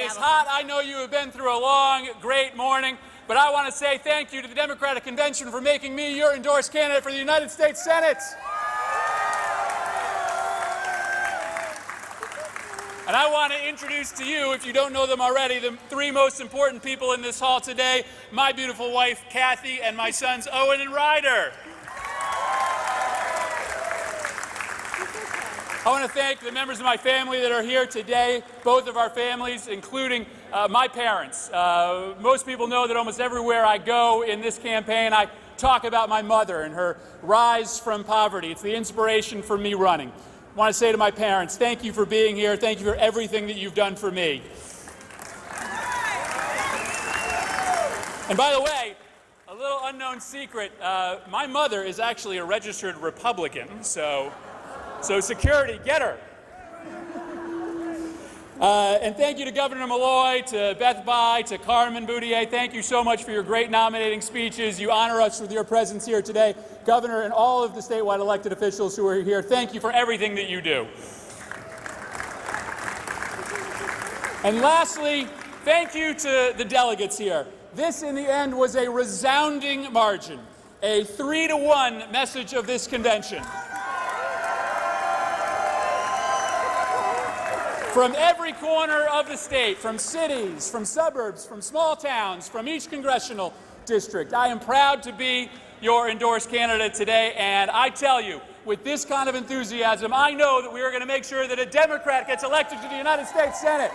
is hot. I know you have been through a long, great morning, but I want to say thank you to the Democratic Convention for making me your endorsed candidate for the United States Senate. And I want to introduce to you, if you don't know them already, the three most important people in this hall today: my beautiful wife, Kathy, and my sons, Owen and Ryder. I want to thank the members of my family that are here today, both of our families, including my parents. Most people know that almost everywhere I go in this campaign, I talk about my mother and her rise from poverty. It's the inspiration for me running. I want to say to my parents, thank you for being here. Thank you for everything that you've done for me. And by the way, a little unknown secret, my mother is actually a registered Republican, so security, get her. And thank you to Governor Malloy, to Beth Bai, to Carmen Boudier. Thank you so much for your great nominating speeches. You honor us with your presence here today. Governor and all of the statewide elected officials who are here, thank you for everything that you do. And lastly, thank you to the delegates here. This, in the end, was a resounding margin, a 3-to-1 message of this convention. From every corner of the state, from cities, from suburbs, from small towns, from each congressional district, I am proud to be your endorsed candidate today, and I tell you, with this kind of enthusiasm, I know that we are going to make sure that a Democrat gets elected to the United States Senate.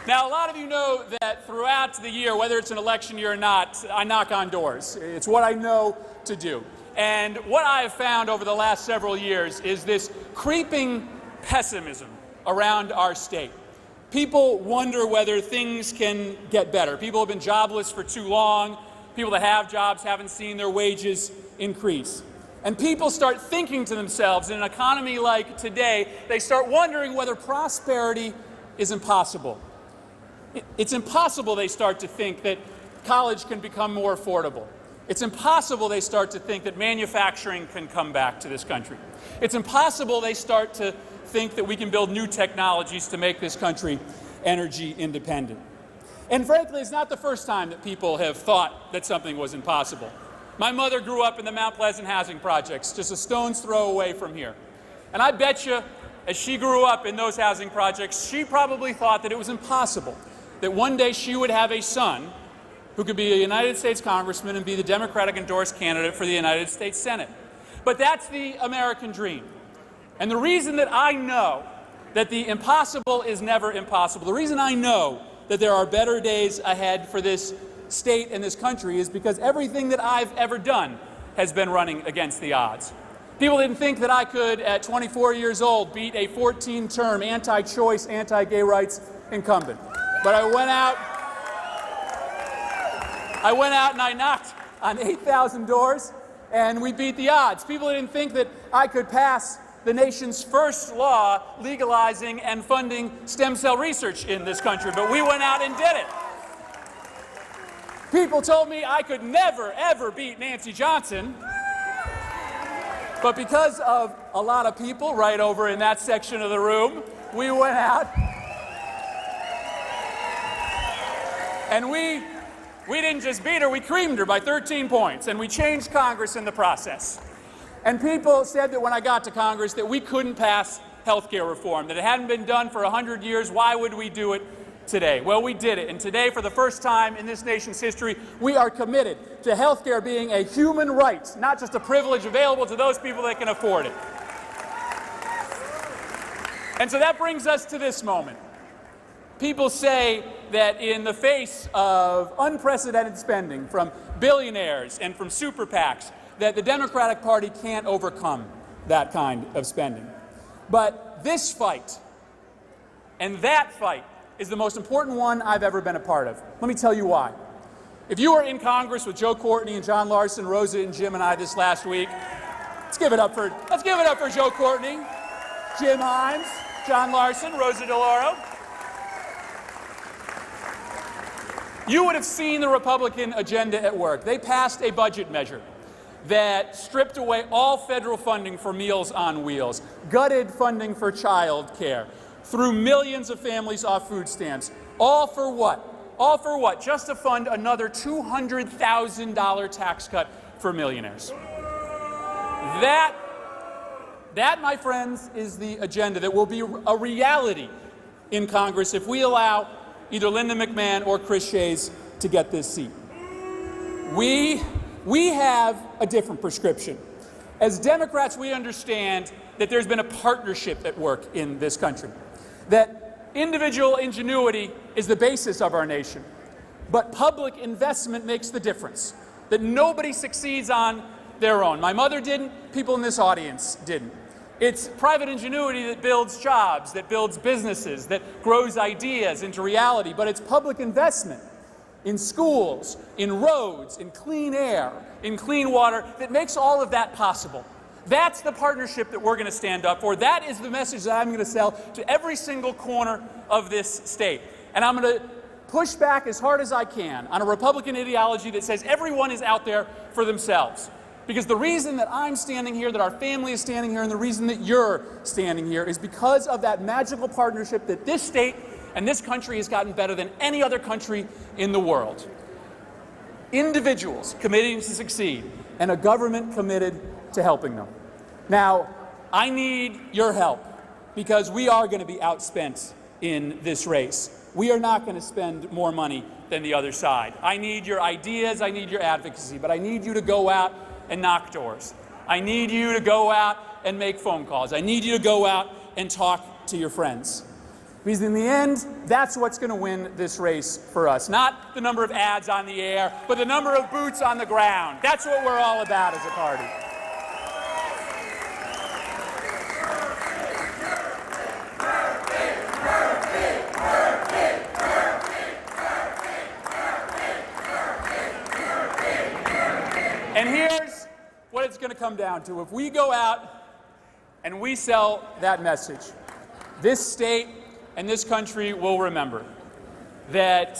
Now, a lot of you know that throughout the year, whether it's an election year or not, I knock on doors. It's what I know to do. And what I have found over the last several years is this creeping pessimism around our state. People wonder whether things can get better. People have been jobless for too long. People that have jobs haven't seen their wages increase. And people start thinking to themselves, in an economy like today, they start wondering whether prosperity is impossible. It's impossible, they start to think, that college can become more affordable. It's impossible, they start to think, that manufacturing can come back to this country. It's impossible, they start to think, that we can build new technologies to make this country energy independent. And frankly, it's not the first time that people have thought that something was impossible. My mother grew up in the Mount Pleasant housing projects, just a stone's throw away from here. And I bet you, as she grew up in those housing projects, she probably thought that it was impossible, that one day she would have a son who could be a United States congressman and be the Democratic endorsed candidate for the United States Senate. But that's the American dream. And the reason that I know that the impossible is never impossible, the reason I know that there are better days ahead for this state and this country, is because everything that I've ever done has been running against the odds. People didn't think that I could, at 24 years old, beat a 14-term anti-choice, anti-gay rights incumbent. But I went out and I knocked on 8,000 doors, and we beat the odds. People didn't think that I could pass the nation's first law legalizing and funding stem cell research in this country, but we went out and did it. People told me I could never, ever beat Nancy Johnson, but because of a lot of people right over in that section of the room, we went out and we didn't just beat her, we creamed her by 13 points, and we changed Congress in the process. And people said that when I got to Congress that we couldn't pass health care reform, that it hadn't been done for 100 years, why would we do it today? Well, we did it, and today, for the first time in this nation's history, we are committed to health care being a human right, not just a privilege available to those people that can afford it. And so that brings us to this moment. People say that in the face of unprecedented spending from billionaires and from super PACs, that the Democratic Party can't overcome that kind of spending. But this fight and that fight is the most important one I've ever been a part of. Let me tell you why. If you were in Congress with Joe Courtney and John Larson, Rosa and Jim and I this last week, let's give it up for Joe Courtney, Jim Himes, John Larson, Rosa DeLauro. You would have seen the Republican agenda at work. They passed a budget measure that stripped away all federal funding for Meals on Wheels, gutted funding for child care, threw millions of families off food stamps. All for what? All for what? Just to fund another $200,000 tax cut for millionaires. That, my friends, is the agenda that will be a reality in Congress if we allow either Linda McMahon or Chris Shays to get this seat. We have a different prescription. As Democrats, we understand that there's been a partnership at work in this country, that individual ingenuity is the basis of our nation, but public investment makes the difference, that nobody succeeds on their own. My mother didn't, people in this audience didn't. It's private ingenuity that builds jobs, that builds businesses, that grows ideas into reality, but it's public investment in schools, in roads, in clean air, in clean water that makes all of that possible. That's the partnership that we're going to stand up for. That is the message that I'm going to sell to every single corner of this state. And I'm going to push back as hard as I can on a Republican ideology that says everyone is out there for themselves. Because the reason that I'm standing here, that our family is standing here, and the reason that you're standing here is because of that magical partnership that this state and this country has gotten better than any other country in the world. Individuals committing to succeed and a government committed to helping them. Now, I need your help because we are going to be outspent in this race. We are not going to spend more money than the other side. I need your ideas, I need your advocacy, but I need you to go out and knock doors. I need you to go out and make phone calls. I need you to go out and talk to your friends. Because in the end, that's what's going to win this race for us. Not the number of ads on the air, but the number of boots on the ground. That's what we're all about as a party. And here's what it's going to come down to. If we go out and we sell that message, this state and this country will remember that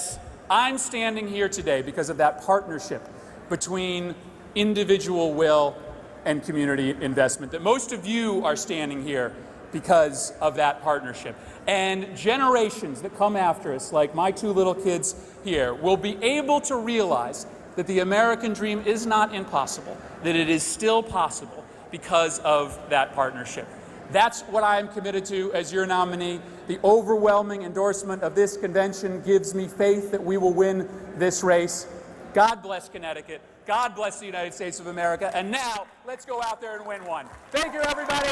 I'm standing here today because of that partnership between individual will and community investment, that most of you are standing here because of that partnership. And generations that come after us, like my two little kids here, will be able to realize that the American dream is not impossible, that it is still possible because of that partnership. That's what I am committed to as your nominee. The overwhelming endorsement of this convention gives me faith that we will win this race. God bless Connecticut. God bless the United States of America. And now, let's go out there and win one. Thank you, everybody.